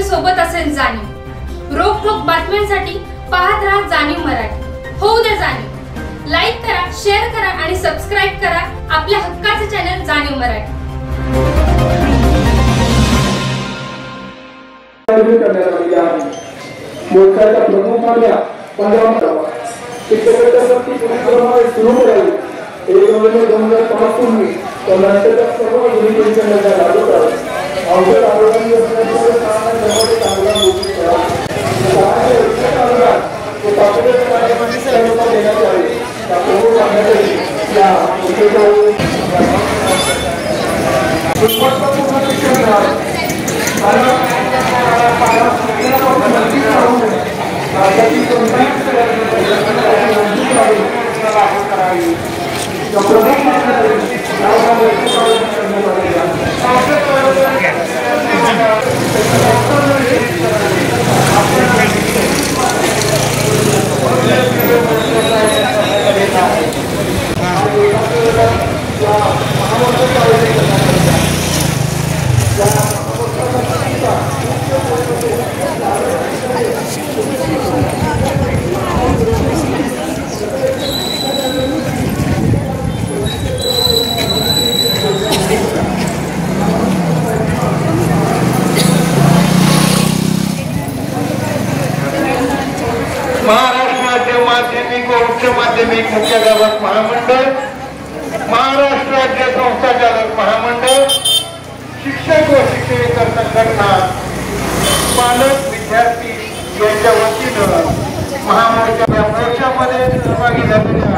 सोबत असेल जाणीव। रोखोक बातम्यांसाठी पाहत राहा जाणीव मराठी। होऊ दे जाणीव। लाईक करा, शेअर करा आणि सबस्क्राइब करा आपल्या हक्काचे चॅनल जाणीव मराठी। मोर्चाच्या प्रमुख मागण्या 15 शिक्षकांसाठी सुरू करावी। 1 नोव्हेंबर 2005 पूर्वी कर्नाटकाच्या सर्व आधुनिक योजनांचा लागू करावा। औषध आरोग्य योजनेद्वारे चांगला मोठी करावी। देण्यात यावे या प्रमुख मागण्यासाठी या महाराष्ट्र राज्य माध्यमिक व उच्च माध्यमिक मुख्याध्यापक महामंडळ, महाराष्ट्र राज्य संस्थाचालक महामंडळ, शिक्षक व शिक्षकेतर संघटना, पालक विद्यार्थी यांच्या वतीनं महामोर्चा मोर्चामध्ये सहभागी झालेल्या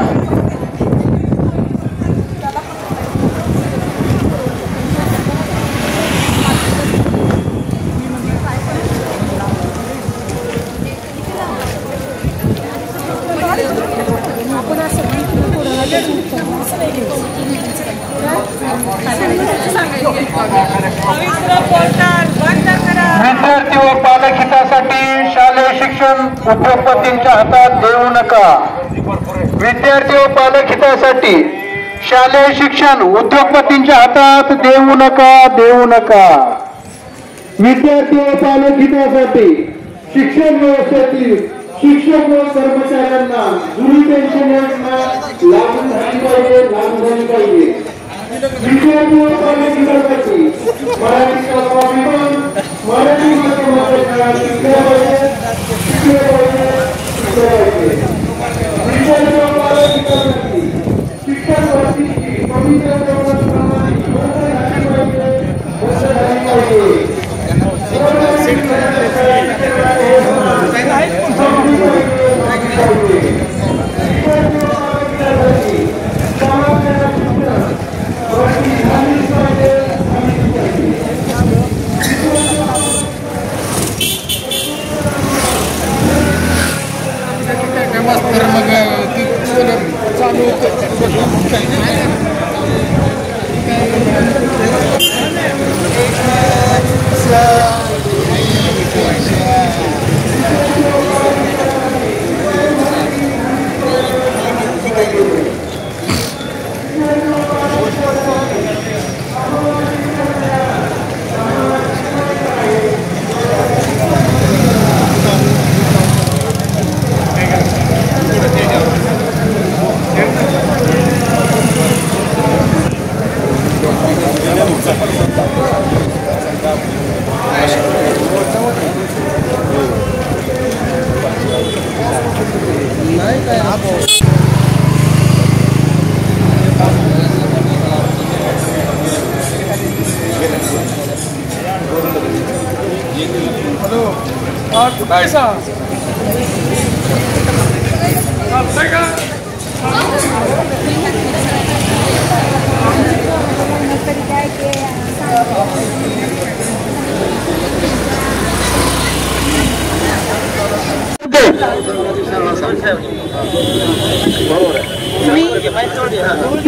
विद्यार्थी व पालक हितासाठी शालेय शिक्षण उद्योगपतींच्या हातात देऊ नका। विद्यार्थी व पालक हितासाठी शालेय शिक्षण उद्योगपतींच्या हातात देऊ नका। विद्यार्थी व पालक हितासाठी शिक्षण व्यवस्थेतील शिक्षक व कर्मचाऱ्यांना जुनी पेन्शन योजना लागू झाली पाहिजे। विद्यार्थी व पालक हितासाठी मराठी माध्यमाच्या शाळा शिकल्या पाहिजे। विद्यार्थी व पालक हितासाठी शिक्षण भरतीची पवित्र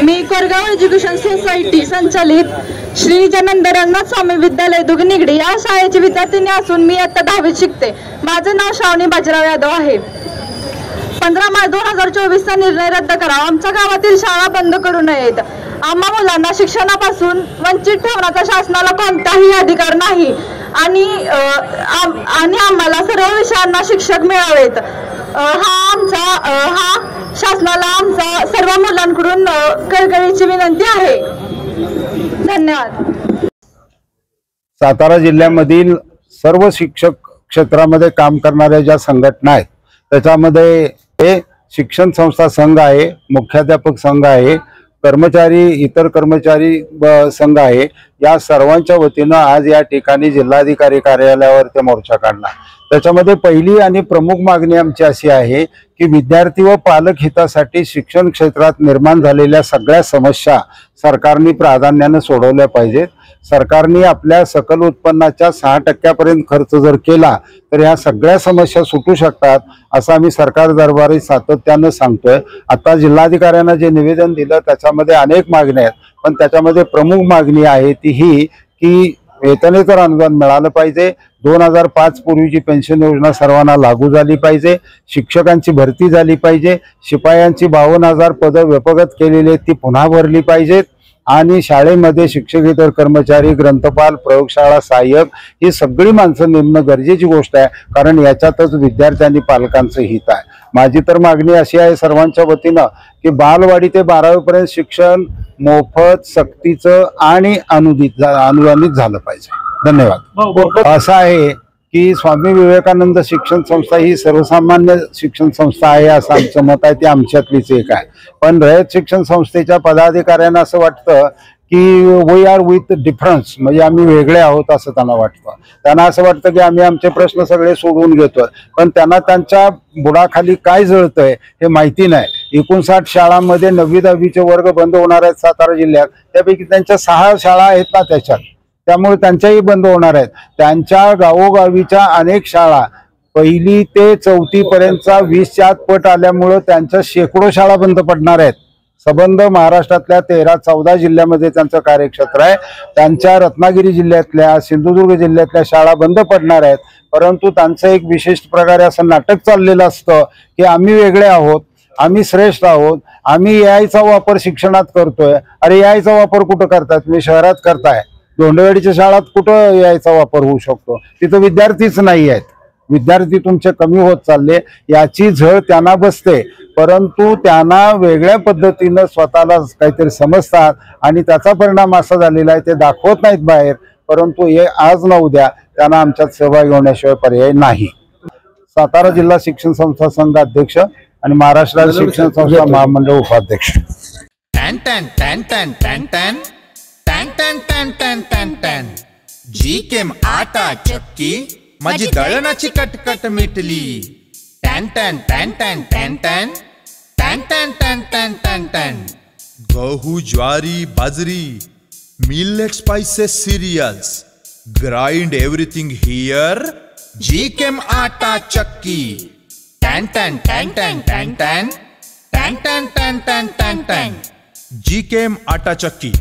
मी कोरगाव एज्युकेशन सोसायटी संचालित श्री नित्यानंद रंगनाथ स्वामी विद्यालय दुगनिगडी या शाळेची विद्यार्थिनी असून मी इयत्ता 10वीत शिकते। माझे नाव श्रावणी बाजीराव यादव आहे। 15 मार्च 2024 चा निर्णय रद्द करावा। आमच्या गावातील शाळा बंद करू नयेत। आम्हा मुलांना शिक्षणापासून वंचित ठेवण्याचा शासनाला कोणताही अधिकार नाही। आणि आम्हाला सर्व विषयांना शिक्षक मिळावेत हा शासनाला आमचा सर्व मुलांकडून कळकळीची विनंती आहे. धन्यवाद. सातारा जिल्ह्यामधील सर्व शिक्षक क्षेत्रामध्ये काम करणाऱ्या ज्या संघटना आहेत त्याच्यामध्ये हे शिक्षण संस्था संघ आहे, मुख्याध्यापक संघ आहे, इतर कर्मचारी संघ आहे. या सर्वांच्या वतीनं आज या ठिकाणी जिल्हाधिकारी कार्यालयावर ते मोर्चा काढला. त्याच्यामध्ये पहिली आणि प्रमुख मागणी आमची अशी आहे की विद्यार्थी व पालक हितासाठी शिक्षण क्षेत्रात निर्माण झालेल्या सगळ्या समस्या सरकारने प्राधान्याने सोडवल्या पाहिजेत. सरकारने आपल्या सकल उत्पन्नाच्या 6% खर्च जर केला तर ह्या सगळ्या समस्या सुटू शकतात असं आम्ही सरकार दरबारी सातत्यानं सांगतोय. आता जिल्हाधिकाऱ्यांना जे निवेदन दिलं त्याच्यामध्ये अनेक मागण्या आहेत, पण त्याच्यामध्ये प्रमुख मागणी आहे ती ही की वेतनेतर अनुदान मिळालं पाहिजे. 2005 पूर्वीची पेन्शन योजना सर्वांना लागू झाली पाहिजे. शिक्षकांची भरती झाली पाहिजे. शिपायांची 52,000 पदं व्यपगत केलेली ती पुन्हा भरली पाहिजेत. आणि शाळेमध्ये शिक्षकेतर कर्मचारी, ग्रंथपाल, प्रयोगशाळा सहाय्यक ही सगळी माणसं नेमणं गरजेची गोष्ट आहे, कारण याच्यातच विद्यार्थ्यांनी पालकांचं हित आहे. माझी तर मागणी अशी आहे सर्वांच्या वतीनं की बालवाडी ते 12वी पर्यंत शिक्षण मोफत, सक्तीचं आणि अनुदानित झालं पाहिजे. धन्यवाद. असं आहे की स्वामी विवेकानंद शिक्षण संस्था ही सर्वसामान्य शिक्षण संस्था आहे असं आमचं मत आहे, ती आमच्यातलीच एक आहे. पण रयत शिक्षण संस्थेच्या पदाधिकाऱ्यांना असं वाटतं की वी आर विथ डिफरन्स, म्हणजे आम्ही वेगळे आहोत असं त्यांना वाटतं. त्यांना असं वाटतं की आम्ही आमचे प्रश्न सगळे सोडवून घेतोय, पण त्यांना त्यांच्या बुडाखाली काय जळतंय हे माहिती नाही. 59 शाळांमध्ये 9वी-10वीचे वर्ग बंद होणार आहेत सातारा जिल्ह्यात. त्यापैकी त्यांच्या 6 शाळा आहेत ना त्याच्यात, त्यामुळे त्यांच्याही बंद होणार आहेत. त्यांच्या गावोगावीच्या अनेक शाळा 1ली ते 4थी पर्यंतचा 20च्या आत पट आल्यामुळं त्यांच्या शेकडो शाळा बंद पडणार आहेत. संबंध महाराष्ट्रातल्या 13-14 जिल्ह्यामध्ये त्यांचं कार्यक्षेत्र आहे. त्यांच्या रत्नागिरी जिल्ह्यातल्या, सिंधुदुर्ग जिल्ह्यातल्या शाळा बंद पडणार आहेत. परंतु त्यांचं एक विशिष्ट प्रकारे असं नाटक चाललेलं असतं की आम्ही वेगळे आहोत, आम्ही श्रेष्ठ आहोत, आम्ही AI चा वापर शिक्षणात करतोय. अरे AI चा वापर कुठं करतात? तुम्ही शहरात करताय. दोंडेवाडीच्या शाळात कुठं AI चा वापर होऊ शकतो? तिथं विद्यार्थीच नाही आहेत. विद्यार्थी तुमचे कमी होत चालले याची झळ त्यांना बसते, परंतु त्यांना वेगळ्या पद्धतीनं स्वतःला काहीतरी समजतात आणि त्याचा परिणाम असा झालेला आहे ते दाखवत नाहीत बाहेर. परंतु हे आज न उद्या त्यांना आमच्यात सहभागी होण्याशिवाय पर्याय नाही. सातारा जिल्हा शिक्षण संस्था संघ अध्यक्ष आणि महाराष्ट्र राज्य शिक्षण संस्था महामंडळ उपाध्यक्ष. जी केम आटा चक्की माझी दळणाची कटकट मिटली. टॅन टॅन टॅन टॅन टॅन टॅन टॅन टॅन टॅन टॅन टॅन टॅन. गहू, ज्वारी, बाजरी, millet, spices, cereals, grind everything here. जी केम आटा चक्की. टॅन टॅन टॅन टॅन टॅन टॅन टॅन टॅन टॅन टॅन टॅन टॅन. जी केम आटा चक्की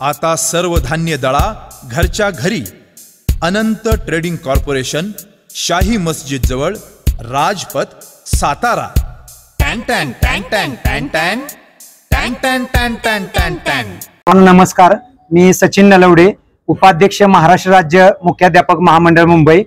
आता सर्व धान्य दळा घरच्या घरी. अनंत ट्रेडिंग कॉर्पोरेशन, शाही मस्जिद जवळ, राजपथ, सातारा. टॅन टॅन टॅन टॅन टॅन टॅन टॅन टॅन टॅन टॅन टॅन टॅन. नमस्कार, मी सचिन नलवडे, उपाध्यक्ष महाराष्ट्र राज्य मुख्याध्यापक महामंडळ मुंबई.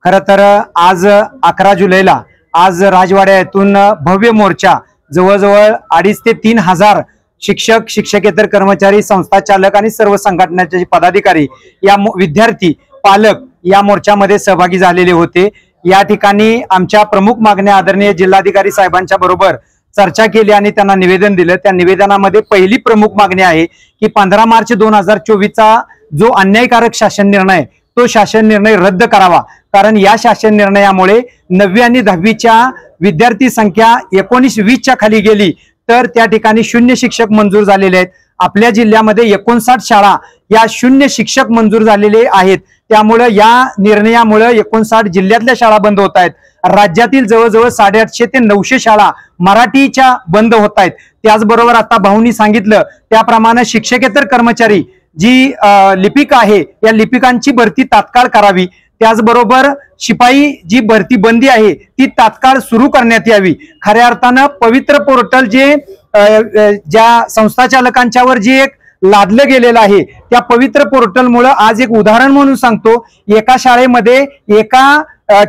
खरं तर आज 11 जुलैला आज राजवाड्या येथून भव्य मोर्चा जवळजवळ 2,500 ते 3,000 शिक्षक, शिक्षकेतर कर्मचारी, संस्था चालक आणि सर्व संघटनाचे पदाधिकारी, या विद्यार्थी, पालक या मोर्चामध्ये सहभागी झालेले होते. या ठिकाणी आमच्या प्रमुख मागण्या आदरणीय जिल्हाधिकारी साहेबांच्या बरोबर चर्चा केली आणि त्यांना निवेदन दिलं. त्या निवेदनामध्ये पहिली प्रमुख मागणी आहे की 15 मार्च 2024चा जो अन्यायकारक शासन निर्णय, तो शासन निर्णय रद्द करावा. कारण या शासन निर्णयामुळे 9वी आणि 10वीच्या विद्यार्थी संख्या 19-20च्या खाली गेली, तर त्या ठिकाणी 0 शिक्षक मंजूर झालेले आहेत. आपल्या जिल्ह्यामध्ये 59 शाळा या 0 शिक्षक मंजूर झालेले आहेत. त्यामुळे या निर्णयामुळे 59 जिल्ह्यातल्या शाळा बंद होत आहेत. राज्यातील जवळजवळ 850 ते 900 शाळा मराठीच्या बंद होत आहेत. त्याचबरोबर आता भाऊंनी सांगितलं त्याप्रमाणे शिक्षकेतर कर्मचारी जी लिपिक आहे या लिपिकांची भरती तात्काळ करावी. त्याचबरोबर शिपाई जी भरती बंदी आहे ती तात्काळ सुरू करण्यात यावी. खऱ्या अर्थानं पवित्र पोर्टल जे ज्या संस्था चालकांच्यावर जी एक लादलं गेलेलं आहे. त्या पवित्र पोर्टलमुळे आज एक उदाहरण म्हणून सांगतो, एका शाळेमध्ये एका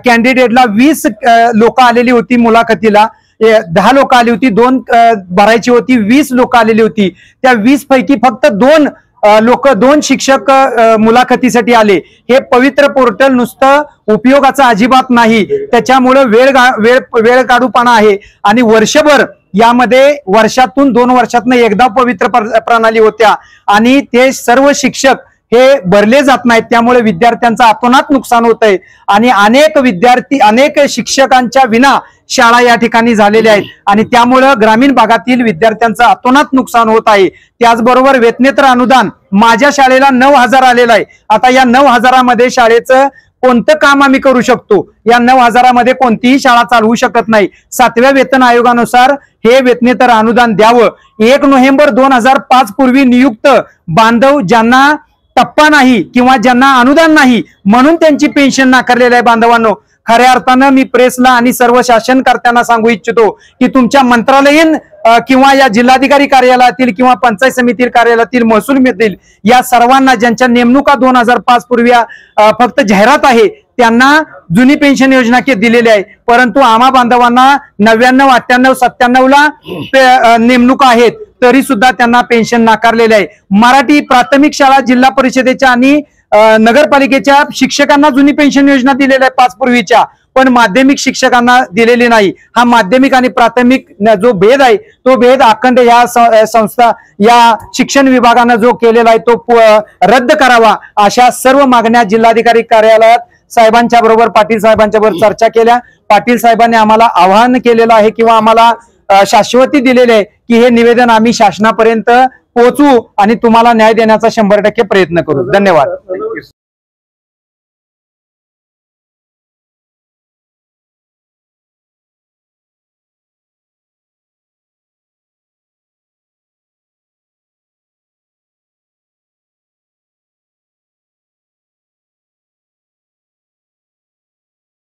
कॅन्डिडेटला 20 लोक आलेली होती मुलाखतीला, 10 लोक आली होती, 2 भरायची होती, 20 लोक आलेली होती. त्या 20 पैकी फक्त 2 शिक्षक मुलाखतीसाठी आले. हे पवित्र पोर्टल नुसतं उपयोगाचं अजिबात नाही, त्याच्यामुळे वेळ काढूपणा आहे. आणि वर्षभर यामध्ये वर्षातून 2 वर्षातून एकदा पवित्र प्रणाली होत्या आणि ते सर्व शिक्षक हे भरले जात नाहीत. त्यामुळे विद्यार्थ्यांचं अतोनात नुकसान होत आहे आणि अनेक शिक्षकांच्या विना शाळा या ठिकाणी झालेल्या आहेत आणि त्यामुळे ग्रामीण भागातील विद्यार्थ्यांचं अतोनात नुकसान होत आहे. त्याचबरोबर वेतनेतर अनुदान माझ्या शाळेला 9,000 आलेलं आहे. आता या 9,000मध्ये शाळेचं कोणतं काम आम्ही करू शकतो? या 9,000मध्ये कोणतीही शाळा चालवू शकत नाही. 7व्या वेतन आयोगानुसार हे वेतनेतर अनुदान द्यावं. 1 नोव्हेंबर 2005 पूर्वी नियुक्त बांधव ज्यांना टप्पा नाही किंवा ज्यांना अनुदान नाही म्हणून त्यांची पेन्शन नाकारलेली आहे. बांधवांनो, खऱ्या अर्थानं मी प्रेसला आणि सर्व शासनकर्त्यांना सांगू इच्छितो की तुमच्या मंत्रालयीन किंवा या जिल्हाधिकारी कार्यालयातील किंवा पंचायत समिती कार्यालयातील महसूल मिळतील या सर्वांना ज्यांच्या नेमणुका 2005 पूर्वी फक्त जाहिरात आहे त्यांना जुनी पेन्शन योजना दिलेली आहे. परंतु आम्हा बांधवांना 99, 98, 97ला नेमणुका आहेत तरी सुद्धा त्यांना पेन्शन नाकारलेले आहे. मराठी प्राथमिक शाळा जिल्हा परिषदेच्या आणि नगरपालिकेच्या शिक्षकांना जुनी पेन्शन योजना दिलेली आहे 5 पूर्वीच्या, पण माध्यमिक शिक्षकांना दिलेली नाही. हा माध्यमिक आणि प्राथमिक जो भेद आहे तो भेद अखंड या संस्था या शिक्षण विभागानं जो केलेला आहे तो रद्द करावा. अशा सर्व मागण्या जिल्हाधिकारी कार्यालयात साहेबांच्या बरोबर, पाटील साहेबांच्या बरोबर चर्चा केल्या. पाटील साहेबांनी आम्हाला आवाहन केलेलं आहे किंवा आम्हाला शाश्वती दिलेली आहे की हे निवेदन आम्ही शासनापर्यंत पोहोचू आणि तुम्हाला न्याय देण्याचा 100% प्रयत्न करू. धन्यवाद.